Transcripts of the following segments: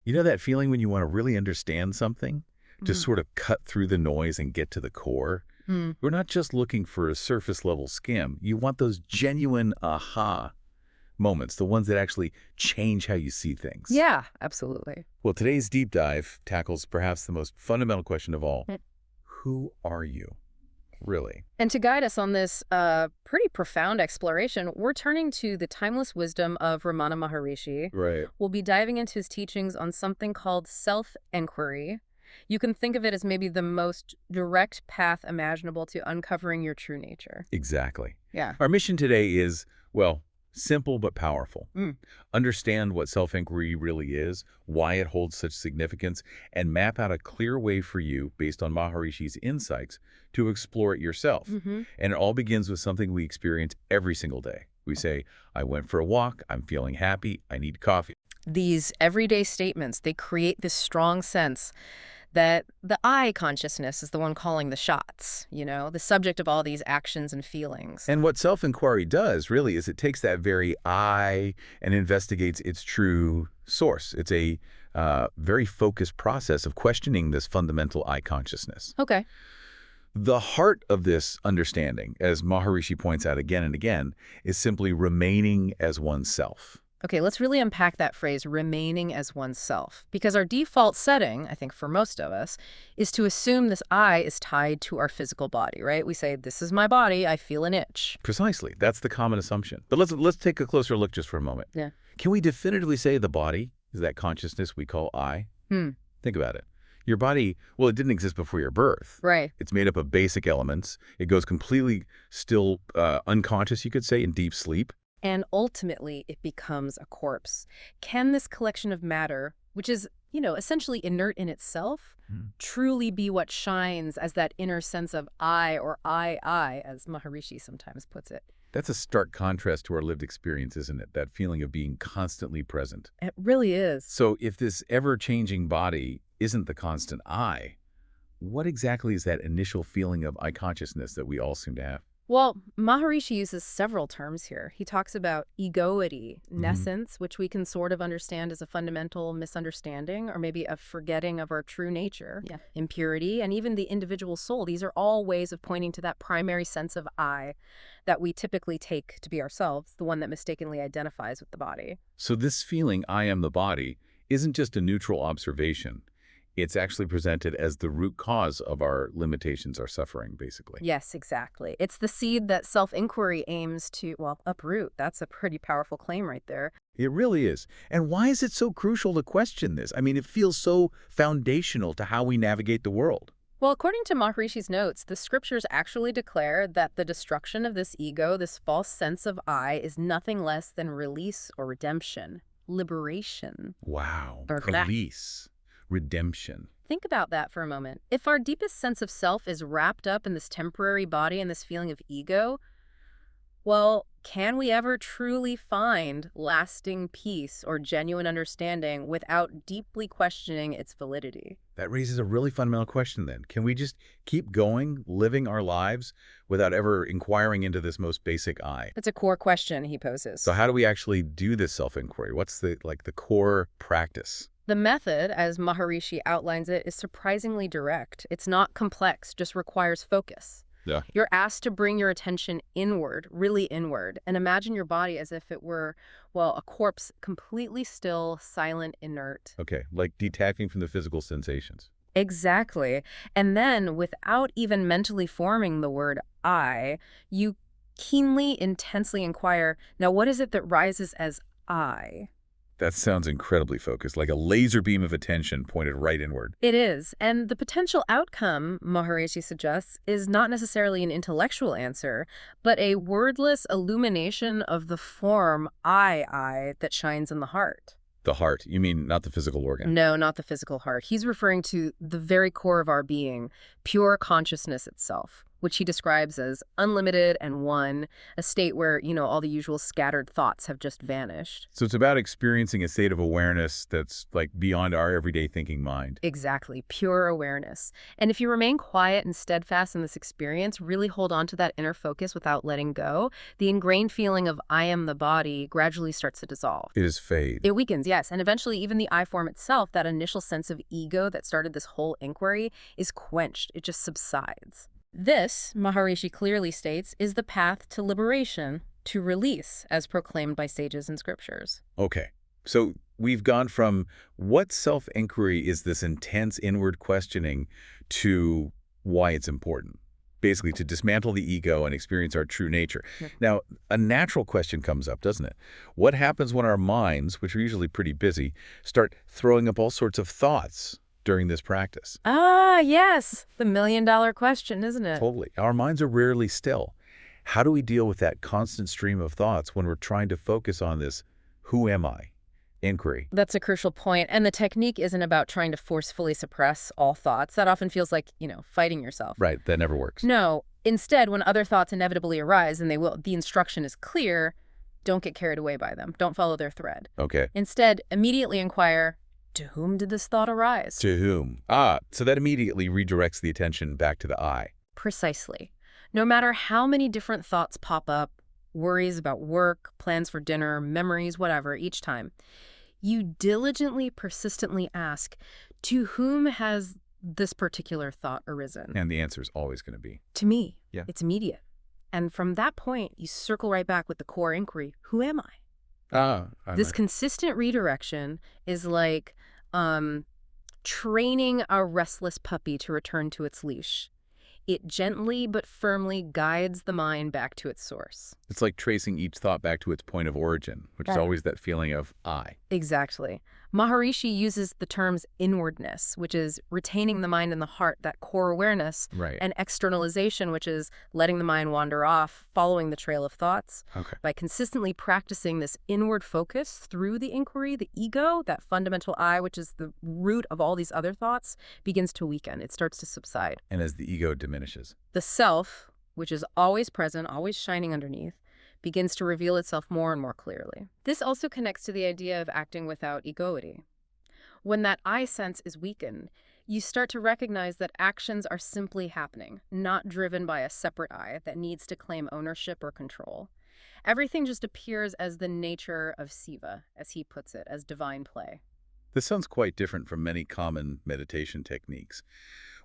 You know that feeling when you want to really understand something? To Mhm. sort of cut through the noise and get to the core? Hmm. We're not just looking for a surface level skim. You want those genuine aha moments, the ones that actually change how you see things. Yeah, absolutely. Well, today's deep dive tackles perhaps the most fundamental question of all. Mm. Who are you? Really? And to guide us on this pretty profound exploration, we're turning to the timeless wisdom of Ramana Maharishi. Right. We'll be diving into his teachings on something called self-enquiry. You can think of it as maybe the most direct path imaginable to uncovering your true nature. Exactly. Yeah. Our mission today is, well, simple but powerful. Mm. Understand what self-inquiry really is, why it holds such significance, and map out a clear way for you, based on Maharishi's insights, to explore it yourself. Hmm. And it all begins with something we experience every single day. We say, I went for a walk, I'm feeling happy, I need coffee. These everyday statements, they create this strong sense that the I consciousness is the one calling the shots, the subject of all these actions and feelings. And what self-inquiry does, really, is it takes that very I and investigates its true source. It's a very focused process of questioning this fundamental I consciousness. Okay. The heart of this understanding, as Maharishi points out again and again, is simply remaining as oneself. Okay, let's really unpack that phrase, remaining as oneself. Because our default setting, I think for most of us, is to assume this I is tied to our physical body, right? We say, this is my body, I feel an itch. Precisely. That's the common assumption. But let's take a closer look just for a moment. Yeah. Can we definitively say the body is that consciousness we call I? Hmm. Think about it. Your body, well, it didn't exist before your birth. Right. It's made up of basic elements. It goes completely still unconscious, you could say, in deep sleep. And ultimately, it becomes a corpse. Can this collection of matter, which is, essentially inert in itself, truly be what shines as that inner sense of I, or I, as Maharishi sometimes puts it? That's a stark contrast to our lived experience, isn't it? That feeling of being constantly present. It really is. So if this ever-changing body isn't the constant I, what exactly is that initial feeling of I consciousness that we all seem to have? Well, Maharishi uses several terms here. He talks about egoity, nescience, which we can sort of understand as a fundamental misunderstanding or maybe a forgetting of our true nature, impurity, and even the individual soul. These are all ways of pointing to that primary sense of I that we typically take to be ourselves, the one that mistakenly identifies with the body. So this feeling, I am the body, isn't just a neutral observation. It's actually presented as the root cause of our limitations, our suffering, basically. Yes, exactly. It's the seed that self-inquiry aims to, well, uproot. That's a pretty powerful claim right there. It really is. And why is it so crucial to question this? I mean, it feels so foundational to how we navigate the world. Well, according to Maharishi's notes, the scriptures actually declare that the destruction of this ego, this false sense of I, is nothing less than release or redemption, liberation. Wow. Or Release. Redemption. Think about that for a moment. If our deepest sense of self is wrapped up in this temporary body and this feeling of ego, well, can we ever truly find lasting peace or genuine understanding without deeply questioning its validity? That raises a really fundamental question then. Can we just keep going, living our lives without ever inquiring into this most basic I? That's a core question he poses. So how do we actually do this self-inquiry? What's the core practice? The method, as Maharishi outlines it, is surprisingly direct. It's not complex, just requires focus. Yeah. You're asked to bring your attention inward, really inward, and imagine your body as if it were, well, a corpse, completely still, silent, inert. Okay, like detaching from the physical sensations. Exactly. And then, without even mentally forming the word I, you keenly, intensely inquire, now what is it that rises as I? That sounds incredibly focused, like a laser beam of attention pointed right inward. It is. And the potential outcome, Maharishi suggests, is not necessarily an intellectual answer, but a wordless illumination of the form I that shines in the heart. The heart. You mean not the physical organ? No, not the physical heart. He's referring to the very core of our being, pure consciousness itself. which he describes as unlimited and one, a state where, all the usual scattered thoughts have just vanished. So it's about experiencing a state of awareness that's like beyond our everyday thinking mind. Exactly, pure awareness. And if you remain quiet and steadfast in this experience, really hold on to that inner focus without letting go, the ingrained feeling of I am the body gradually starts to dissolve. It is fade. It weakens, yes, and eventually even the I form itself, that initial sense of ego that started this whole inquiry, is quenched. It just subsides. This, Maharishi clearly states, is the path to liberation, to release, as proclaimed by sages in scriptures. Okay. So we've gone from what self-inquiry is this intense inward questioning to why it's important. Basically, to dismantle the ego and experience our true nature. Now, a natural question comes up, doesn't it? What happens when our minds, which are usually pretty busy, start throwing up all sorts of thoughts during this practice? Ah, yes. The million-dollar question, isn't it? Totally. Our minds are rarely still. How do we deal with that constant stream of thoughts when we're trying to focus on this who am I inquiry? That's a crucial point. And the technique isn't about trying to forcefully suppress all thoughts. That often feels like, fighting yourself. Right. That never works. No. Instead, when other thoughts inevitably arise, and they will, the instruction is clear, don't get carried away by them. Don't follow their thread. Okay. Instead, immediately inquire, to whom did this thought arise? To whom? So that immediately redirects the attention back to the I. Precisely. No matter how many different thoughts pop up, worries about work, plans for dinner, memories, whatever, each time, you diligently, persistently ask, to whom has this particular thought arisen? And the answer is always going to be to me. Yeah. It's immediate. And from that point, you circle right back with the core inquiry, who am I? This consistent redirection is like training a restless puppy to return to its leash. It gently but firmly guides the mind back to its source. It's like tracing each thought back to its point of origin, which is always that feeling of I. Exactly. Maharishi uses the terms inwardness, which is retaining the mind and the heart, that core awareness, Right. and externalization, which is letting the mind wander off, following the trail of thoughts. Okay. By consistently practicing this inward focus through the inquiry, the ego, that fundamental I, which is the root of all these other thoughts, begins to weaken. It starts to subside. And as the ego diminishes. The self, which is always present, always shining underneath, begins to reveal itself more and more clearly. This also connects to the idea of acting without egoity. When that I sense is weakened, you start to recognize that actions are simply happening, not driven by a separate I that needs to claim ownership or control. Everything just appears as the nature of Siva, as he puts it, as divine play. This sounds quite different from many common meditation techniques.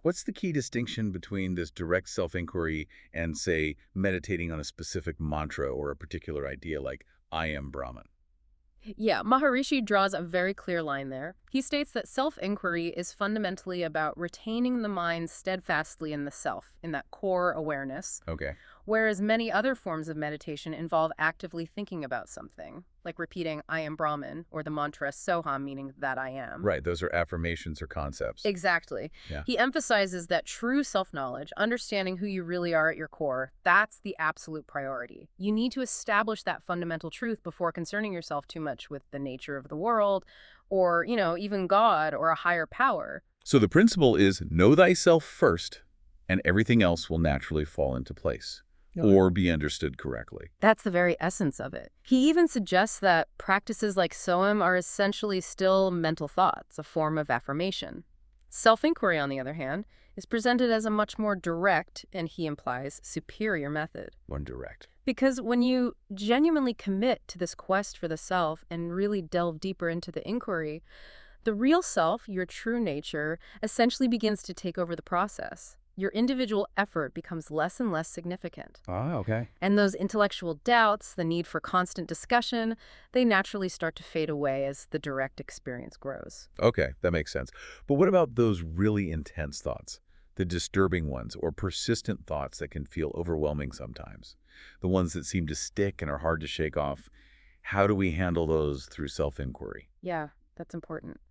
What's the key distinction between this direct self-inquiry and, say, meditating on a specific mantra or a particular idea like, I am Brahman? Yeah, Maharishi draws a very clear line there. He states that self-inquiry is fundamentally about retaining the mind steadfastly in the self, in that core awareness, Okay. whereas many other forms of meditation involve actively thinking about something, like repeating I am Brahman, or the mantra Soham, meaning that I am. Right. Those are affirmations or concepts. Exactly. Yeah. He emphasizes that true self-knowledge, understanding who you really are at your core, that's the absolute priority. You need to establish that fundamental truth before concerning yourself too much with the nature of the world, or, even God or a higher power. So the principle is know thyself first, and everything else will naturally fall into place. Or be understood correctly. That's the very essence of it. He even suggests that practices like Soham are essentially still mental thoughts, a form of affirmation. Self-inquiry, on the other hand, is presented as a much more direct, and he implies, superior method. One direct. Because when you genuinely commit to this quest for the self and really delve deeper into the inquiry, the real self, your true nature, essentially begins to take over the process. Your individual effort becomes less and less significant. Okay. And those intellectual doubts, the need for constant discussion, they naturally start to fade away as the direct experience grows. Okay, that makes sense. But what about those really intense thoughts? The disturbing ones or persistent thoughts that can feel overwhelming sometimes? The ones that seem to stick and are hard to shake off? How do we handle those through self-inquiry? Yeah, that's important.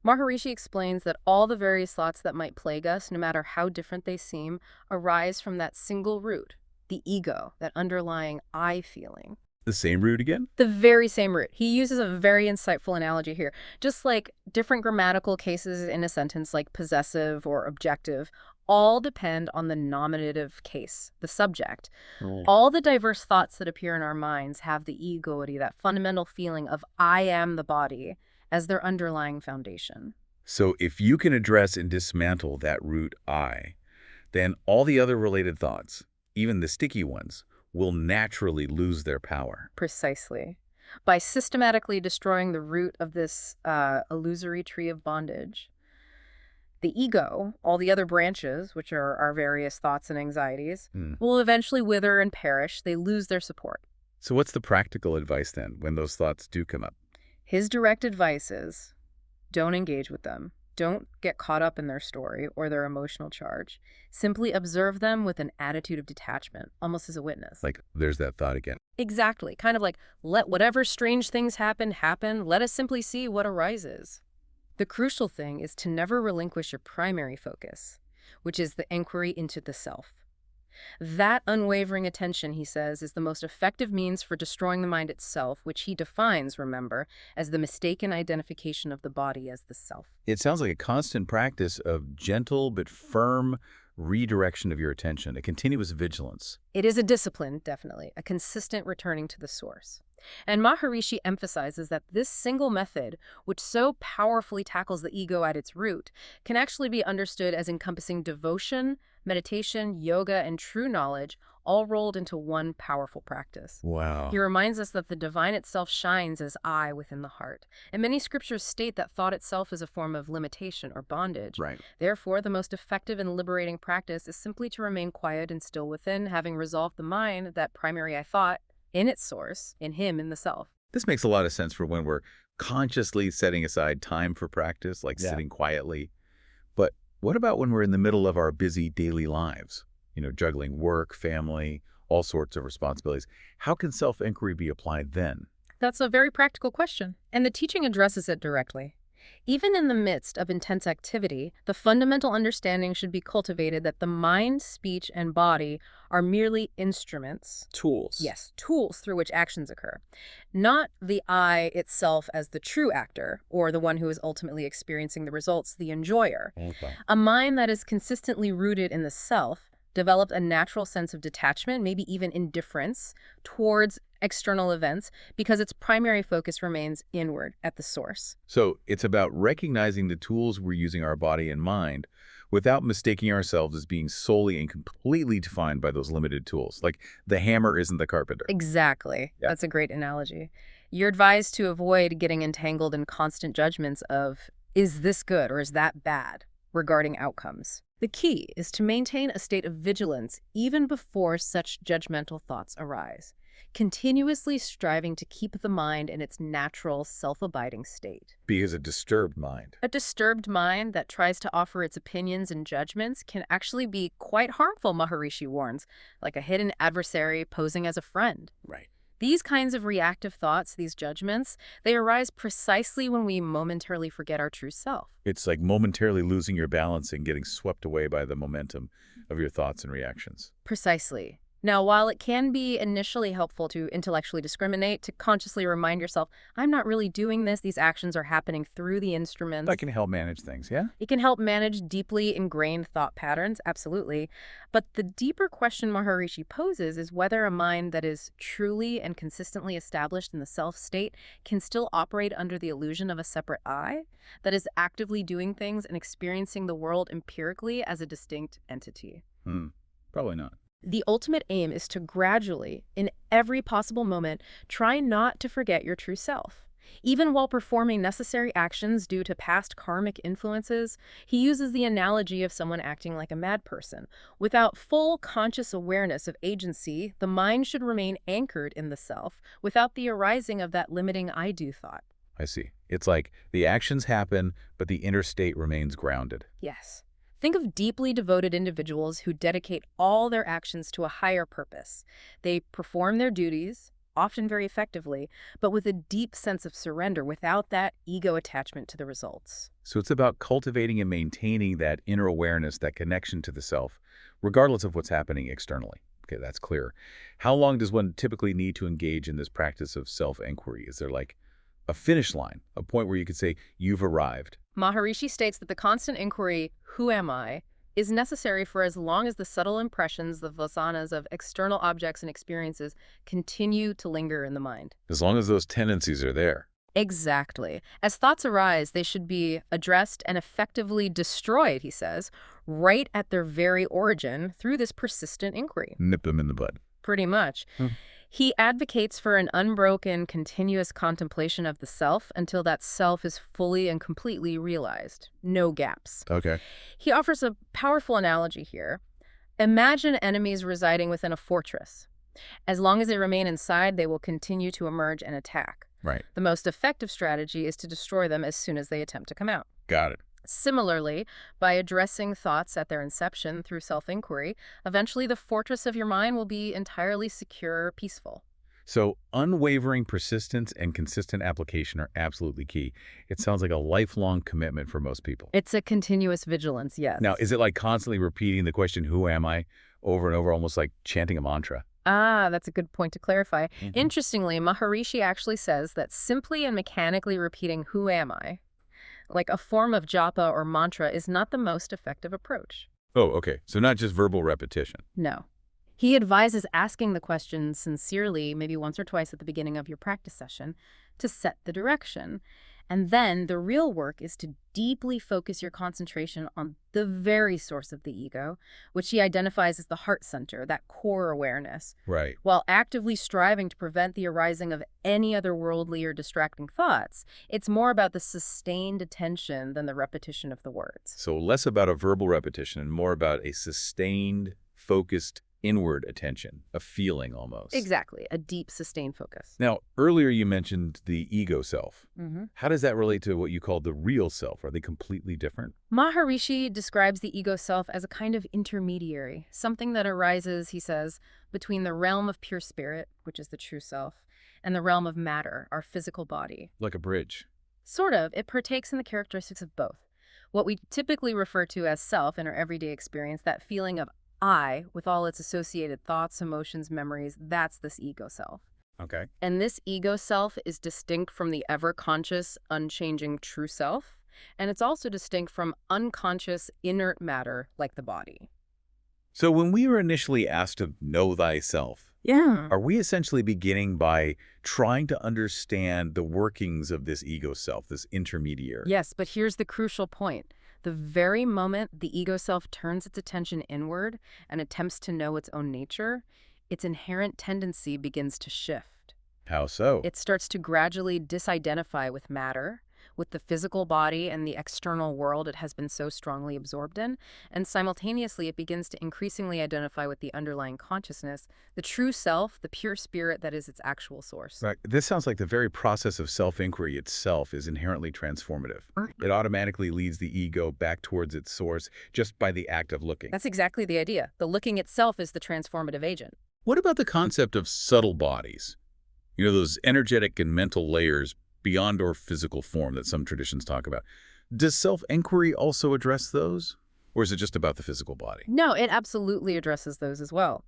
Maharishi explains that all the various thoughts that might plague us, no matter how different they seem, arise from that single root, the ego, that underlying I feeling. The same root again? The very same root. He uses a very insightful analogy here. Just like different grammatical cases in a sentence like possessive or objective, all depend on the nominative case, the subject. Right. All the diverse thoughts that appear in our minds have the egoity, that fundamental feeling of I am the body, as their underlying foundation. So if you can address and dismantle that root I, then all the other related thoughts, even the sticky ones, will naturally lose their power. Precisely. By systematically destroying the root of this illusory tree of bondage, the ego, all the other branches, which are our various thoughts and anxieties, will eventually wither and perish. They lose their support. So what's the practical advice then when those thoughts do come up? His direct advice is don't engage with them. Don't get caught up in their story or their emotional charge. Simply observe them with an attitude of detachment, almost as a witness. Like, there's that thought again. Exactly. Kind of like, let whatever strange things happen. Let us simply see what arises. The crucial thing is to never relinquish your primary focus, which is the inquiry into the self. That unwavering attention, he says, is the most effective means for destroying the mind itself, which he defines, remember, as the mistaken identification of the body as the self. It sounds like a constant practice of gentle but firm redirection of your attention, a continuous vigilance. It is a discipline, definitely, a consistent returning to the source. And Maharishi emphasizes that this single method, which so powerfully tackles the ego at its root, can actually be understood as encompassing devotion, meditation, yoga, and true knowledge, all rolled into one powerful practice. Wow. He reminds us that the divine itself shines as I within the heart. And many scriptures state that thought itself is a form of limitation or bondage. Right. Therefore, the most effective and liberating practice is simply to remain quiet and still within, having resolved the mind, that primary I thought, in its source, in him, in the self. This makes a lot of sense for when we're consciously setting aside time for practice, like sitting quietly. But what about when we're in the middle of our busy daily lives? Juggling work, family, all sorts of responsibilities. How can self-inquiry be applied then? That's a very practical question, and the teaching addresses it directly. Even in the midst of intense activity, the fundamental understanding should be cultivated that the mind, speech, and body are merely instruments. Tools. Yes, tools through which actions occur. Not the I itself as the true actor, or the one who is ultimately experiencing the results, the enjoyer. Okay. A mind that is consistently rooted in the self developed a natural sense of detachment, maybe even indifference, towards external events because its primary focus remains inward at the source. So it's about recognizing the tools we're using our body and mind without mistaking ourselves as being solely and completely defined by those limited tools. Like the hammer isn't the carpenter. Exactly. Yeah. That's a great analogy. You're advised to avoid getting entangled in constant judgments of, is this good or is that bad, regarding outcomes. The key is to maintain a state of vigilance even before such judgmental thoughts arise, continuously striving to keep the mind in its natural, self-abiding state. Because a disturbed mind. A disturbed mind that tries to offer its opinions and judgments can actually be quite harmful, Maharishi warns, like a hidden adversary posing as a friend. Right. These kinds of reactive thoughts, these judgments, they arise precisely when we momentarily forget our true self. It's like momentarily losing your balance and getting swept away by the momentum of your thoughts and reactions. Precisely. Now, while it can be initially helpful to intellectually discriminate, to consciously remind yourself, I'm not really doing this, these actions are happening through the instruments. That can help manage things, yeah? It can help manage deeply ingrained thought patterns, absolutely. But the deeper question Maharishi poses is whether a mind that is truly and consistently established in the self state can still operate under the illusion of a separate I that is actively doing things and experiencing the world empirically as a distinct entity. Probably not. The ultimate aim is to gradually, in every possible moment, try not to forget your true self. Even while performing necessary actions due to past karmic influences, he uses the analogy of someone acting like a mad person. Without full conscious awareness of agency, the mind should remain anchored in the self without the arising of that limiting I do thought. I see. It's like the actions happen, but the inner state remains grounded. Yes. Think of deeply devoted individuals who dedicate all their actions to a higher purpose. They perform their duties, often very effectively, but with a deep sense of surrender without that ego attachment to the results. So it's about cultivating and maintaining that inner awareness, that connection to the self, regardless of what's happening externally. Okay, that's clear. How long does one typically need to engage in this practice of self-inquiry? Is there like a finish line, a point where you could say, you've arrived? Maharishi states that the constant inquiry, who am I, is necessary for as long as the subtle impressions, the vasanas of external objects and experiences continue to linger in the mind. As long as those tendencies are there. Exactly. As thoughts arise, they should be addressed and effectively destroyed, he says, right at their very origin through this persistent inquiry. Nip them in the bud. Pretty much. He advocates for an unbroken, continuous contemplation of the self until that self is fully and completely realized. No gaps. Okay. He offers a powerful analogy here. Imagine enemies residing within a fortress. As long as they remain inside, they will continue to emerge and attack. Right. The most effective strategy is to destroy them as soon as they attempt to come out. Got it. Similarly, by addressing thoughts at their inception through self-inquiry, eventually the fortress of your mind will be entirely secure, peaceful. So unwavering persistence and consistent application are absolutely key. It sounds like a lifelong commitment for most people. It's a continuous vigilance, yes. Now, is it like constantly repeating the question, who am I, over and over, almost like chanting a mantra? Ah, that's a good point to clarify. Interestingly, Maharishi actually says that simply and mechanically repeating, who am I, like a form of japa or mantra, is not the most effective approach. Oh, okay. So not just verbal repetition. No. He advises asking the question sincerely, maybe once or twice at the beginning of your practice session, to set the direction. And then the real work is to deeply focus your concentration on the very source of the ego, which he identifies as the heart center, that core awareness, Right. while actively striving to prevent the arising of any other worldly or distracting thoughts. It's more about the sustained attention than the repetition of the words. So less about a verbal repetition and more about a sustained, focused inward attention, a feeling almost. Exactly, a deep, sustained focus. Now, earlier you mentioned the ego self. Mm-hmm. How does that relate to what you call the real self? Are they completely different? Maharishi describes the ego self as a kind of intermediary, something that arises, he says, between the realm of pure spirit, which is the true self, and the realm of matter, our physical body. Like a bridge. Sort of. It partakes in the characteristics of both. What we typically refer to as self in our everyday experience, that feeling of I, with all its associated thoughts, emotions, memories, that's this ego self. Okay. And this ego self is distinct from the ever-conscious, unchanging true self, and it's also distinct from unconscious, inert matter like the body. So when we were initially asked to know thyself, are we essentially beginning by trying to understand the workings of this ego self, this intermediary? Yes, but here's the crucial point. The very moment the ego self turns its attention inward and attempts to know its own nature, its inherent tendency begins to shift. How so? It starts to gradually disidentify with matter, with the physical body and the external world it has been so strongly absorbed in, and simultaneously it begins to increasingly identify with the underlying consciousness, the true self, the pure spirit that is its actual source. Right. This sounds like the very process of self-inquiry itself is inherently transformative. It automatically leads the ego back towards its source just by the act of looking. That's exactly the idea. The looking itself is the transformative agent. What about the concept of subtle bodies? You know, those energetic and mental layers beyond our physical form that some traditions talk about. Does self-inquiry also address those? Or is it just about the physical body? No, it absolutely addresses those as well.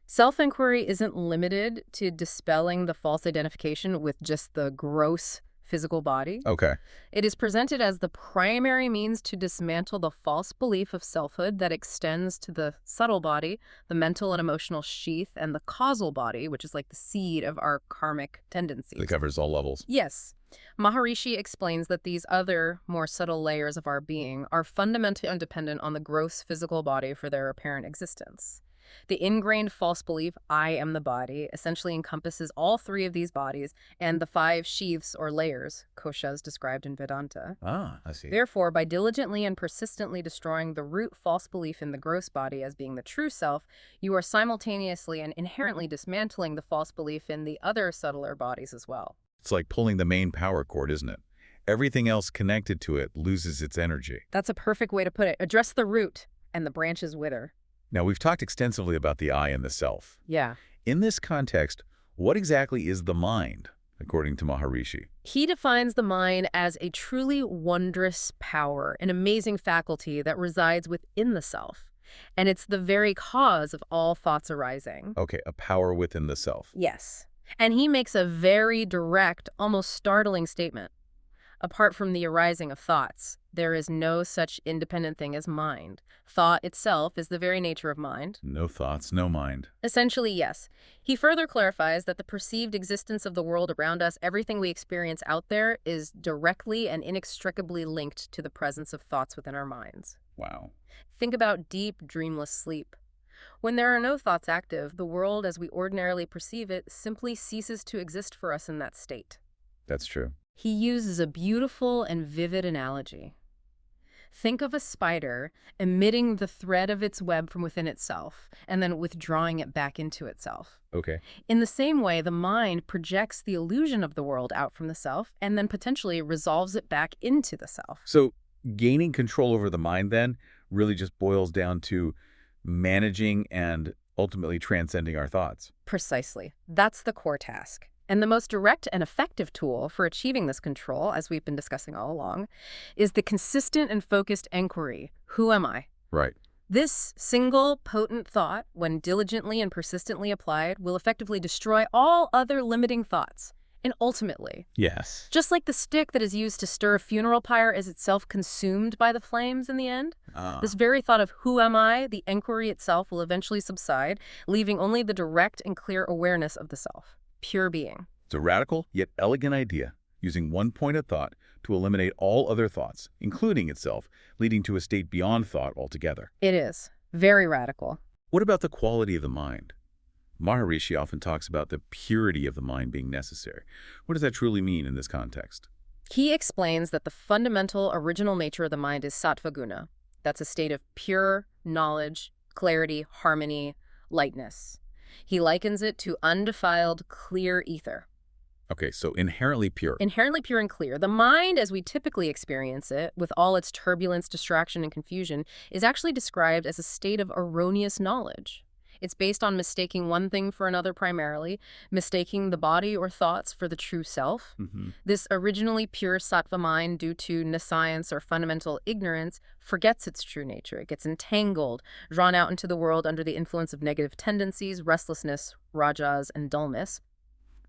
Self-inquiry isn't limited to dispelling the false identification with just the gross physical body. Okay. It is presented as the primary means to dismantle the false belief of selfhood that extends to the subtle body, the mental and emotional sheath, and the causal body, which is like the seed of our karmic tendencies. It covers all levels. Yes. Maharishi explains that these other, more subtle layers of our being are fundamentally independent on the gross physical body for their apparent existence. The ingrained false belief, I am the body, essentially encompasses all three of these bodies and the 5 sheaths or layers, koshas described in Vedanta. Ah, I see. Therefore, by diligently and persistently destroying the root false belief in the gross body as being the true self, you are simultaneously and inherently dismantling the false belief in the other subtler bodies as well. It's like pulling the main power cord, isn't it? Everything else connected to it loses its energy. That's a perfect way to put it. Address the root, and the branches wither. Now, we've talked extensively about the I and the self. Yeah. In this context, what exactly is the mind, according to Maharishi? He defines the mind as a truly wondrous power, an amazing faculty that resides within the self. And it's the very cause of all thoughts arising. Okay, a power within the self. Yes. And he makes a very direct, almost startling statement. Apart from the arising of thoughts, there is no such independent thing as mind. Thought itself is the very nature of mind. No thoughts, no mind. Essentially, yes. He further clarifies that the perceived existence of the world around us, everything we experience out there, is directly and inextricably linked to the presence of thoughts within our minds. Wow. Think about deep, dreamless sleep. When there are no thoughts active, the world as we ordinarily perceive it simply ceases to exist for us in that state. That's true. He uses a beautiful and vivid analogy. Think of a spider emitting the thread of its web from within itself and then withdrawing it back into itself. Okay. In the same way, the mind projects the illusion of the world out from the self and then potentially resolves it back into the self. So gaining control over the mind then really just boils down to managing and ultimately transcending our thoughts. Precisely. That's the core task. And the most direct and effective tool for achieving this control, as we've been discussing all along, is the consistent and focused inquiry. Who am I? Right. This single potent thought, when diligently and persistently applied, will effectively destroy all other limiting thoughts. And ultimately, Yes. just like the stick that is used to stir a funeral pyre is itself consumed by the flames in the end, this very thought of who am I, the inquiry itself, will eventually subside, leaving only the direct and clear awareness of the self. Pure being. It's a radical yet elegant idea, using one point of thought to eliminate all other thoughts, including itself, leading to a state beyond thought altogether. It is. Very radical. What about the quality of the mind? Maharishi often talks about the purity of the mind being necessary. What does that truly mean in this context? He explains that the fundamental original nature of the mind is sattva guna. That's a state of pure knowledge, clarity, harmony, lightness. He likens it to undefiled, clear ether. Okay, so inherently pure. Inherently pure and clear. The mind, as we typically experience it, with all its turbulence, distraction, and confusion, is actually described as a state of erroneous knowledge. It's based on mistaking one thing for another primarily, mistaking the body or thoughts for the true self. This originally pure sattva mind, due to nescience or fundamental ignorance, forgets its true nature. It gets entangled, drawn out into the world under the influence of negative tendencies, restlessness, rajas, and dullness,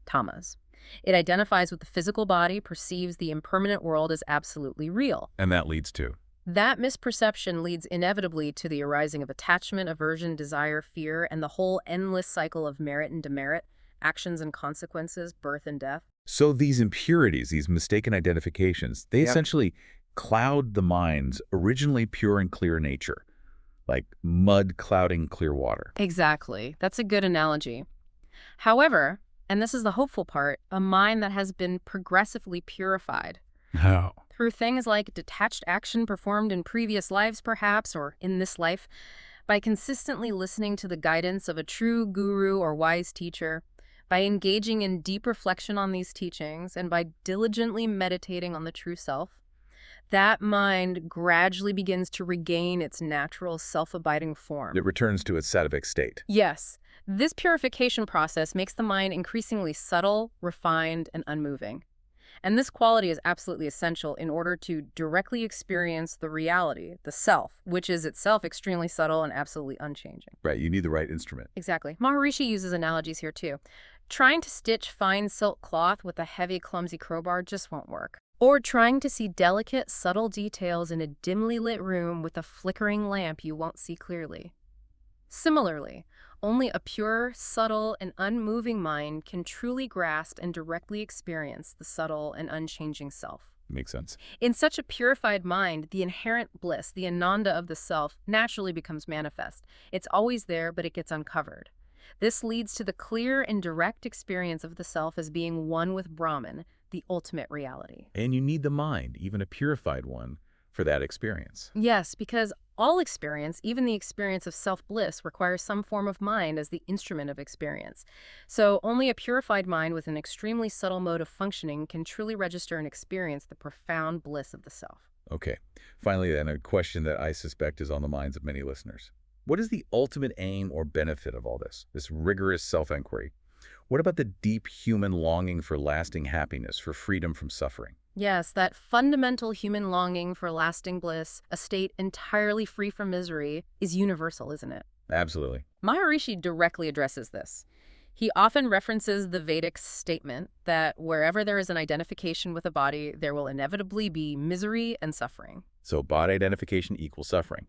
tamas. It identifies with the physical body, perceives the impermanent world as absolutely real. And that leads to? That misperception leads inevitably to the arising of attachment, aversion, desire, fear, and the whole endless cycle of merit and demerit, actions and consequences, birth and death. So these impurities, these mistaken identifications, they essentially cloud the mind's originally pure and clear nature, like mud clouding clear water. Exactly. That's a good analogy. However, and this is the hopeful part, a mind that has been progressively purified. How? Through things like detached action performed in previous lives, perhaps, or in this life, by consistently listening to the guidance of a true guru or wise teacher, by engaging in deep reflection on these teachings, and by diligently meditating on the true self, that mind gradually begins to regain its natural self-abiding form. It returns to its sattvic state. Yes, this purification process makes the mind increasingly subtle, refined, and unmoving. And this quality is absolutely essential in order to directly experience the reality, the self, which is itself extremely subtle and absolutely unchanging. Right, you need the right instrument. Exactly. Maharishi uses analogies here too. Trying to stitch fine silk cloth with a heavy, clumsy crowbar just won't work. Or trying to see delicate, subtle details in a dimly lit room with a flickering lamp you won't see clearly. Similarly, only a pure, subtle, and unmoving mind can truly grasp and directly experience the subtle and unchanging self. Makes sense. In such a purified mind, the inherent bliss, the ananda of the self, naturally becomes manifest. It's always there, but it gets uncovered. This leads to the clear and direct experience of the self as being one with Brahman, the ultimate reality. And you need the mind, even a purified one, for that experience. Yes, because all experience, even the experience of self-bliss, requires some form of mind as the instrument of experience. So only a purified mind with an extremely subtle mode of functioning can truly register and experience the profound bliss of the self. Okay. Finally, then, a question that I suspect is on the minds of many listeners. What is the ultimate aim or benefit of all this rigorous self-inquiry? What about the deep human longing for lasting happiness, for freedom from suffering? Yes, that fundamental human longing for lasting bliss, a state entirely free from misery, is universal, isn't it? Absolutely. Maharishi directly addresses this. He often references the Vedic statement that wherever there is an identification with a body, there will inevitably be misery and suffering. So body identification equals suffering.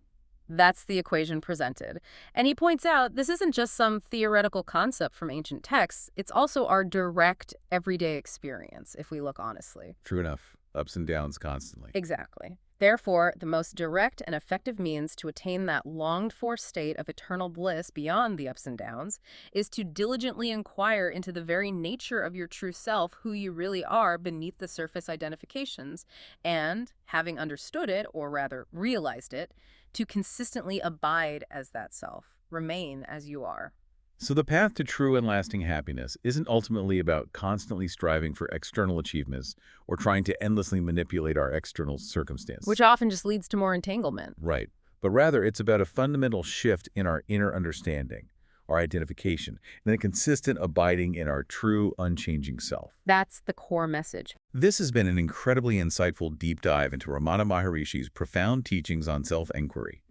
That's the equation presented. And he points out this isn't just some theoretical concept from ancient texts, it's also our direct everyday experience, if we look honestly. True enough. Ups and downs constantly. Exactly. Therefore, the most direct and effective means to attain that longed-for state of eternal bliss beyond the ups and downs is to diligently inquire into the very nature of your true self, who you really are beneath the surface identifications, and, having understood it, or rather realized it, to consistently abide as that self, remain as you are. So the path to true and lasting happiness isn't ultimately about constantly striving for external achievements or trying to endlessly manipulate our external circumstance. Which often just leads to more entanglement. Right. But rather, it's about a fundamental shift in our inner understanding, our identification, and a consistent abiding in our true, unchanging self. That's the core message. This has been an incredibly insightful deep dive into Ramana Maharishi's profound teachings on self-inquiry.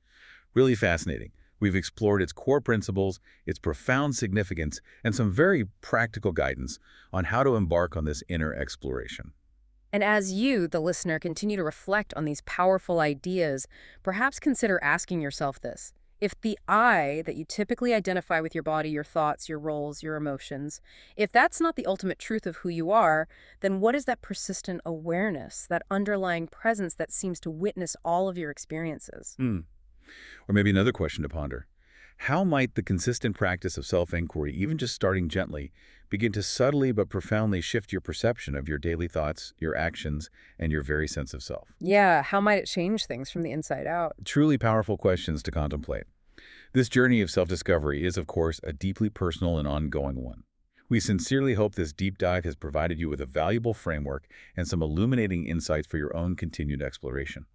Really fascinating. We've explored its core principles, its profound significance, and some very practical guidance on how to embark on this inner exploration. And as you, the listener, continue to reflect on these powerful ideas, perhaps consider asking yourself this. If the I that you typically identify with your body, your thoughts, your roles, your emotions, if that's not the ultimate truth of who you are, then what is that persistent awareness, that underlying presence that seems to witness all of your experiences? Or maybe another question to ponder. How might the consistent practice of self-inquiry, even just starting gently, begin to subtly but profoundly shift your perception of your daily thoughts, your actions, and your very sense of self? Yeah, how might it change things from the inside out? Truly powerful questions to contemplate. This journey of self-discovery is, of course, a deeply personal and ongoing one. We sincerely hope this deep dive has provided you with a valuable framework and some illuminating insights for your own continued exploration.